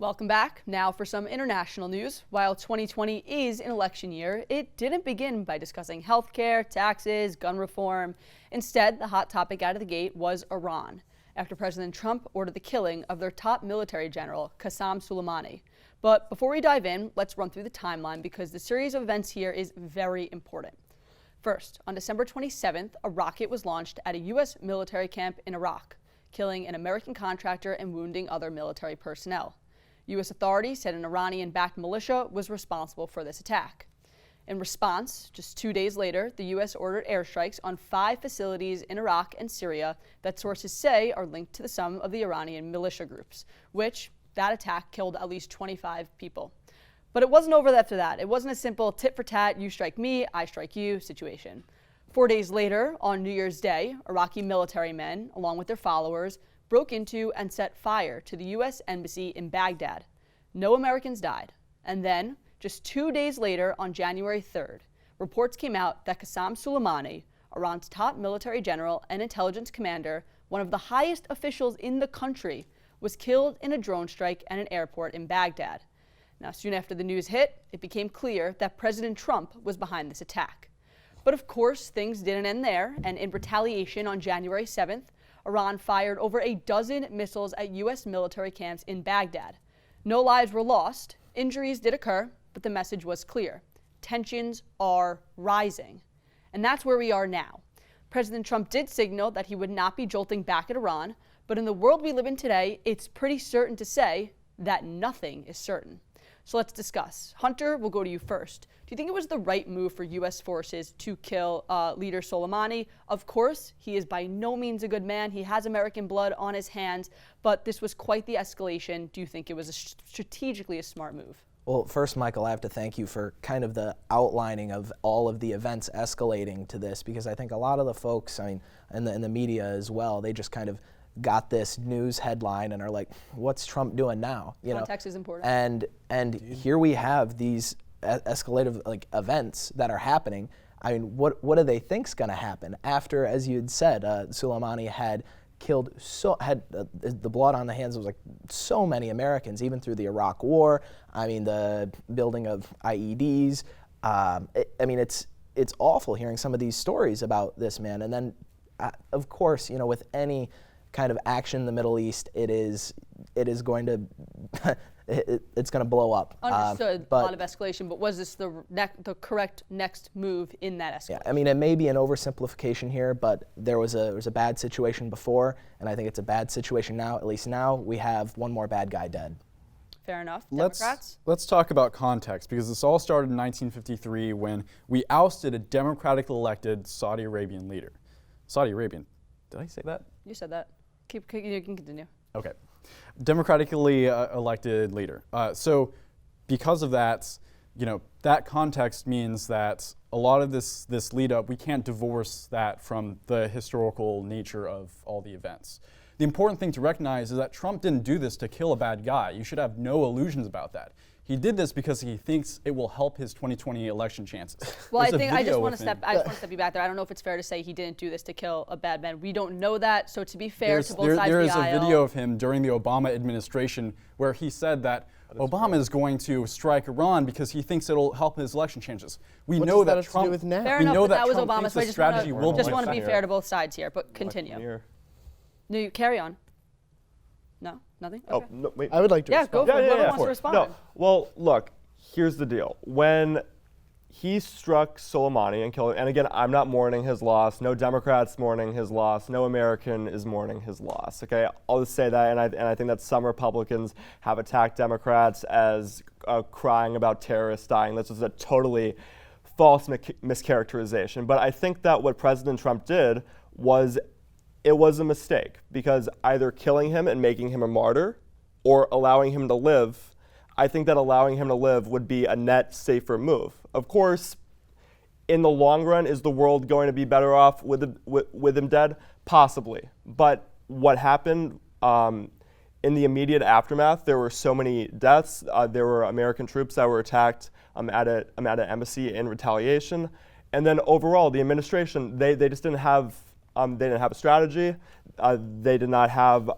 Welcome back. Now for some international news. While 2020 is an election year, it didn't begin by discussing healthcare, taxes, gun reform. Instead, the hot topic out of the gate was Iran, after President Trump ordered the killing of their top military general, Qasem Soleimani. But before we dive in, let's run through the timeline because the series of events here is very important. First, on December 27th, a rocket was launched at a U.S. military camp in Iraq, killing an American contractor and wounding other military personnel. U.S. authorities said an Iranian-backed militia was responsible for this attack. In response, just 2 days later, the U.S. ordered airstrikes on 5 facilities in Iraq and Syria that sources say are linked to some of the Iranian militia groups, which that attack killed at least 25 people. But it wasn't over after that. It wasn't a simple tit for tat, you strike me, I strike you situation. 4 days later, on New Year's Day, Iraqi military men, along with their followers, broke into and set fire to the U.S. Embassy in Baghdad. No Americans died. And then, just 2 days later, on January 3rd, reports came out that Qasem Soleimani, Iran's top military general and intelligence commander, one of the highest officials in the country, was killed in a drone strike at an airport in Baghdad. Now, soon after the news hit, it became clear that President Trump was behind this attack. But of course, things didn't end there, and in retaliation on January 7th, Iran fired over a dozen missiles at U.S. military camps in Baghdad. No lives were lost, injuries did occur, but the message was clear. Tensions are rising. And that's where we are now. President Trump did signal that he would not be jolting back at Iran, but in the world we live in today, it's pretty certain to say that nothing is certain. So let's discuss. Hunter, we'll go to you first. Do you think it was the right move for U.S. forces to kill leader Soleimani? Of course, he is by no means a good man. He has American blood on his hands, but this was quite the escalation. Do you think it was strategically a smart move? Well, first, Michael, I have to thank you for kind of the outlining of all of the events escalating to this, because I think a lot of the folks, in the media as well, they just kind of got this news headline and are like, what's Trump doing now? Context is important. And here we have these escalative events that are happening. I mean, what do they think's going to happen after, as you had said, Soleimani had killed the blood on the hands of so many Americans, even through the Iraq War. I mean, the building of IEDs. It's awful hearing some of these stories about this man. And then, of course, with any kind of action in the Middle East, it is going to it's going to blow up. Understood. A lot of escalation, but was this the correct next move in that escalation? Yeah, I mean, it may be an oversimplification here, but there was a bad situation before, and I think it's a bad situation now. At least now we have one more bad guy dead. Fair enough. Democrats? Let's talk about context, because this all started in 1953 when we ousted a democratically elected Saudi Arabian leader. Saudi Arabian. Did I say that? You said that. You can continue. Okay. Democratically elected leader. So because of that, that context means that a lot of this lead up, we can't divorce that from the historical nature of all the events. The important thing to recognize is that Trump didn't do this to kill a bad guy. You should have no illusions about that. He did this because he thinks it will help his 2020 election chances. Well, I just want to step you back there. I don't know if it's fair to say he didn't do this to kill a bad man. We don't know that. So to be fair to both sides of the aisle. There is a video of him during the Obama administration where he said that Obama is going to strike Iran because he thinks it'll help his election chances. We know that Trump. Fair enough, but that was Obama. So I just want to be fair to both sides here. But continue. No, you carry on. No? Nothing? Okay. Oh, no, wait. I would like to respond. Go for it. Whoever wants to respond. No. Well, look, here's the deal. When he struck Soleimani and killed him, and again, I'm not mourning his loss. No Democrats mourning his loss. No American is mourning his loss. Okay, I'll just say that, and I think that some Republicans have attacked Democrats as crying about terrorists dying. This is a totally false mischaracterization. But I think that what President Trump did was it was a mistake, because either killing him and making him a martyr or allowing him to live, I think that allowing him to live would be a net safer move. Of course, in the long run, is the world going to be better off with him dead? Possibly. But what happened in the immediate aftermath, there were so many deaths. There were American troops that were attacked at an embassy in retaliation. And then overall, the administration, they just didn't have a strategy. They did not have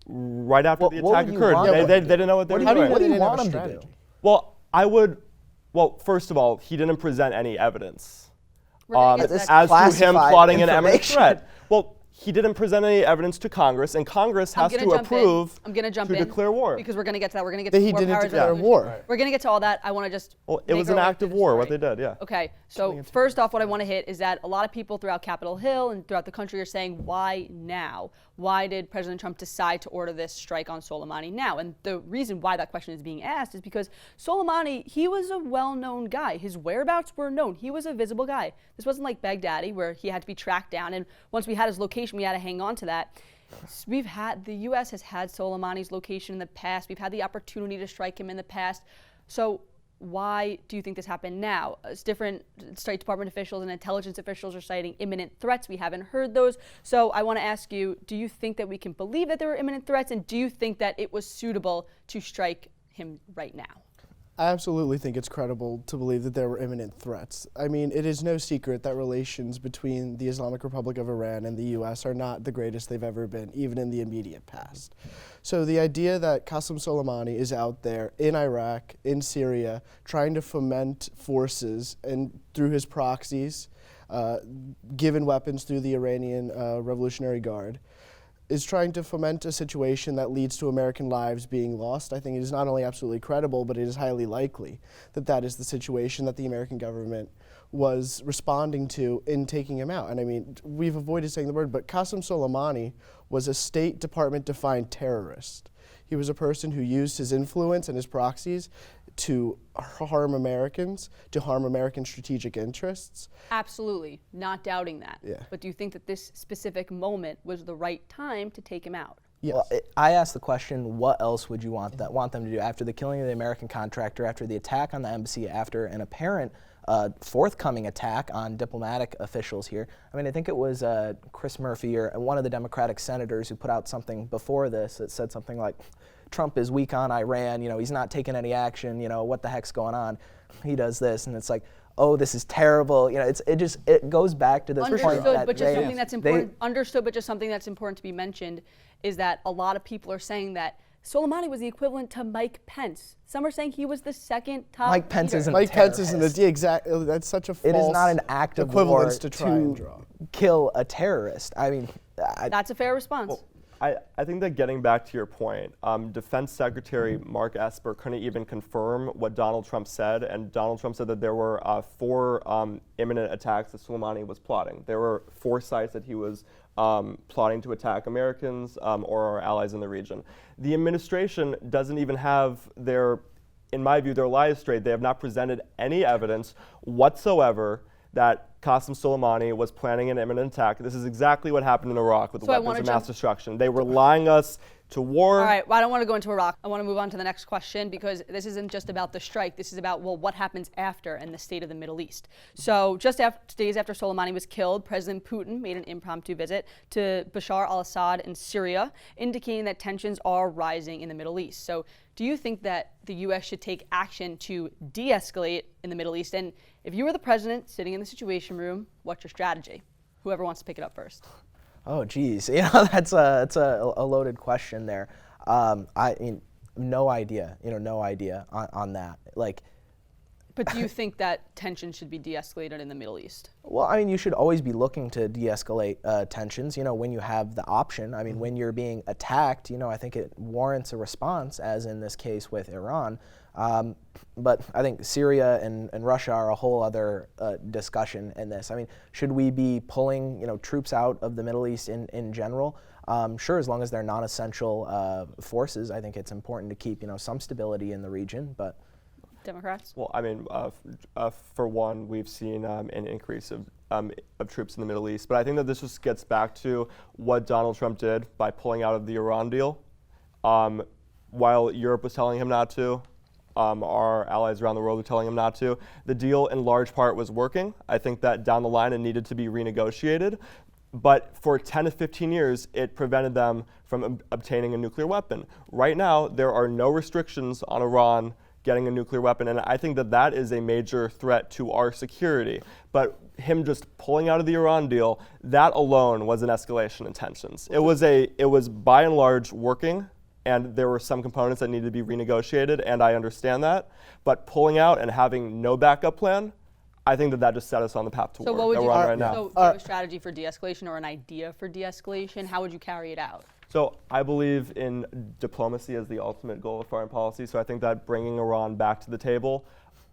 right after the What attack would you occurred. want They, them they to didn't know what they were What do doing. you They didn't want have a them to do? strategy. Well, first of all, he didn't present any evidence We're gonna get to This that. as to him classified plotting an imminent information. threat. Well, he didn't present any evidence to Congress, and Congress has to approve I'm gonna jump to in declare war. because we're gonna get to that. We're gonna get That to he war didn't powers declare resolution. war. We're gonna get to all that. I want to just. Well, it make was our an way act through of the war, what story. they did, yeah. Okay, so first off, what I want to hit is that a lot of people throughout Capitol Hill and throughout the country are saying, why now? Why did President Trump decide to order this strike on Soleimani now? And the reason why that question is being asked is because Soleimani, he was a well-known guy. His whereabouts were known. He was a visible guy. This wasn't like Baghdadi where he had to be tracked down. And once we had his location, we had to hang on to that. The U.S. has had Soleimani's location in the past. We've had the opportunity to strike him in the past. So why do you think this happened now? As different State Department officials and intelligence officials are citing imminent threats. We haven't heard those. So I want to ask you, do you think that we can believe that there were imminent threats? And do you think that it was suitable to strike him right now? I absolutely think it's credible to believe that there were imminent threats. I mean, it is no secret that relations between the Islamic Republic of Iran and the U.S. are not the greatest they've ever been, even in the immediate past. So the idea that Qasem Soleimani is out there in Iraq, in Syria, trying to foment forces and through his proxies, given weapons through the Iranian Revolutionary Guard, is trying to foment a situation that leads to American lives being lost. I think it is not only absolutely credible, but it is highly likely that that is the situation that the American government was responding to in taking him out. And I mean, we've avoided saying the word, but Qasem Soleimani was a State Department-defined terrorist. He was a person who used his influence and his proxies to harm Americans, to harm American strategic interests. Absolutely, not doubting that. Yeah. But do you think that this specific moment was the right time to take him out? Yes. Well, I asked the question, what else would you want them to do after the killing of the American contractor, after the attack on the embassy, after an apparent forthcoming attack on diplomatic officials here? I mean, I think it was Chris Murphy or one of the Democratic senators who put out something before this that said something like, Trump is weak on Iran, he's not taking any action, what the heck's going on? He does this, and it's like, oh, this is terrible. It goes back to this point Understood, that but just they- something that's important. Understood, but just something that's important to be mentioned is that a lot of people are saying that Soleimani was the equivalent to Mike Pence. Some are saying he was the second top Mike Pence leader. isn't Mike Pence isn't terrorist. exactly. That's such a false It is not an act of equivalence war to try and draw. kill a terrorist. I mean, That's a fair response. I think that getting back to your point, Defense Secretary Mark Esper couldn't even confirm what Donald Trump said, and Donald Trump said that there were 4 imminent attacks that Soleimani was plotting. There were 4 sites that he was plotting to attack Americans or our allies in the region. The administration doesn't even have in my view, their lies straight. They have not presented any evidence whatsoever that Qasem Soleimani was planning an imminent attack. This is exactly what happened in Iraq with the So I weapons wanna of mass jump- destruction. They were lying us to war. All right, well, I don't want to go into Iraq. I want to move on to the next question because this isn't just about the strike. This is about, well, what happens after and the state of the Middle East. So just days after Soleimani was killed, President Putin made an impromptu visit to Bashar al-Assad in Syria, indicating that tensions are rising in the Middle East. So do you think that the U.S. should take action to de-escalate in the Middle East? And if you were the president sitting in the Situation Room, what's your strategy? Whoever wants to pick it up first. oh geez, that's a loaded question there. I mean, no idea, no idea on that. But do you think that tension should be de-escalated in the Middle East? Well, I mean, you should always be looking to de-escalate tensions, when you have the option. I mean, when you're being attacked, I think it warrants a response, as in this case with Iran. But I think Syria and Russia are a whole other discussion in this. I mean, should we be pulling, troops out of the Middle East in general? Sure, as long as they're non-essential forces, I think it's important to keep, some stability in the region, but Democrats? Well, I mean, for one, we've seen an increase of troops in the Middle East. But I think that this just gets back to what Donald Trump did by pulling out of the Iran deal. While Europe was telling him not to, our allies around the world were telling him not to. The deal, in large part, was working. I think that down the line it needed to be renegotiated. But for 10 to 15 years, it prevented them from obtaining a nuclear weapon. Right now, there are no restrictions on Iran getting a nuclear weapon, and I think that that is a major threat to our security. But him just pulling out of the Iran deal, that alone was an escalation in tensions. It was by and large working, and there were some components that needed to be renegotiated, and I understand that. But pulling out and having no backup plan, I think that that just set us on the path to So war what would that you we're on right now. So do you have a strategy for de-escalation or an idea for de-escalation? How would you carry it out? So I believe in diplomacy as the ultimate goal of foreign policy. So I think that bringing Iran back to the table.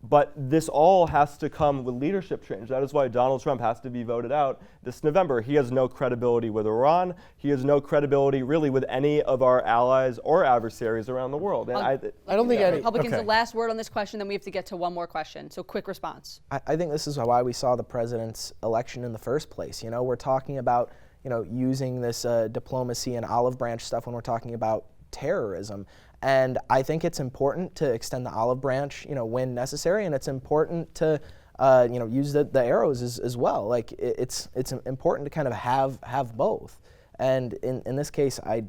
But this all has to come with leadership change. That is why Donald Trump has to be voted out this November. He has no credibility with Iran. He has no credibility really with any of our allies or adversaries around the world. And I don't think any. Republicans, Okay. the last word on this question, then we have to get to one more question. So quick response. I think this is why we saw the president's election in the first place. You know, we're talking about, you know, using this diplomacy and olive branch stuff when we're talking about terrorism. And I think it's important to extend the olive branch, you know, when necessary, and it's important to, you know, use the arrows as well. Like it's important to kind of have both. And in this case, I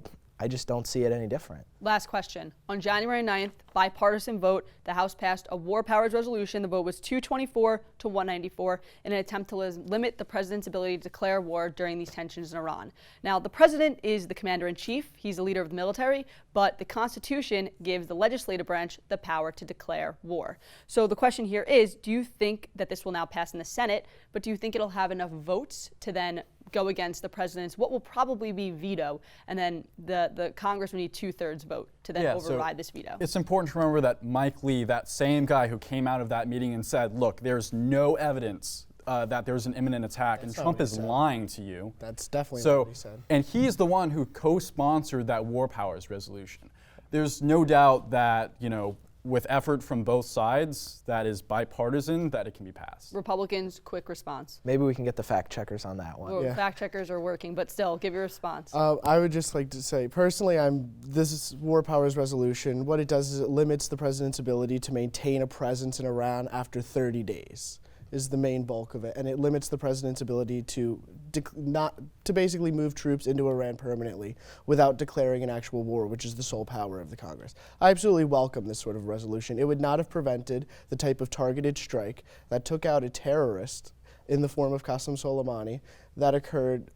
just don't see it any different. Last question. On January 9th, bipartisan vote, the House passed a war powers resolution. The vote was 224 to 194 in an attempt to limit the president's ability to declare war during these tensions in Iran. Now, the president is the commander-in-chief. He's the leader of the military, but the Constitution gives the legislative branch the power to declare war. So the question here is, do you think that this will now pass in the Senate, but do you think it'll have enough votes to then go against the president's what will probably be veto, and then the Congress will need 2/3 vote to then override this veto? It's important to remember that Mike Lee, that same guy who came out of that meeting and said, look, there's no evidence that there's an imminent attack, and Trump is lying to you. That's definitely So, not what he said. and he's the one who co-sponsored that war powers resolution. There's no doubt that, you know, with effort from both sides, that is bipartisan, that it can be passed. Republicans, quick response. Maybe we can get the fact checkers on that one. Well, Yeah. fact checkers are working, but still, give your response. I would just like to say, personally, this is war powers resolution. What it does is it limits the president's ability to maintain a presence in Iran after 30 days. Is the main bulk of it, and it limits the president's ability to basically move troops into Iran permanently without declaring an actual war, which is the sole power of the Congress. I absolutely welcome this sort of resolution. It would not have prevented the type of targeted strike that took out a terrorist in the form of Qasem Soleimani that occurred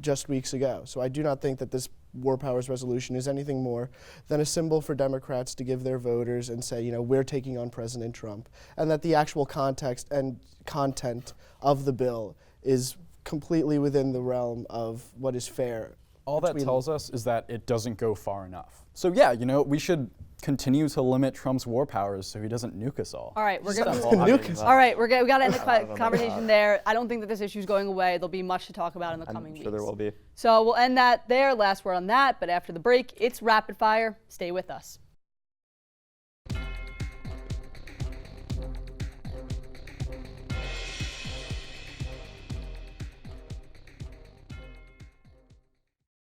just weeks ago. So I do not think that this war powers resolution is anything more than a symbol for Democrats to give their voters and say, you know, we're taking on President Trump, and that the actual context and content of the bill is completely within the realm of what is fair. All that tells us is that it doesn't go far enough. So yeah, you know, we should continue to limit Trump's war powers so he doesn't nuke us all. All right, we're gonna. Nuke. All right, we got to end the conversation there. I don't think that this issue is going away. There'll be much to talk about in the coming weeks. I'm sure there will be. So we'll end that there. Last word on that. But after the break, it's rapid fire. Stay with us.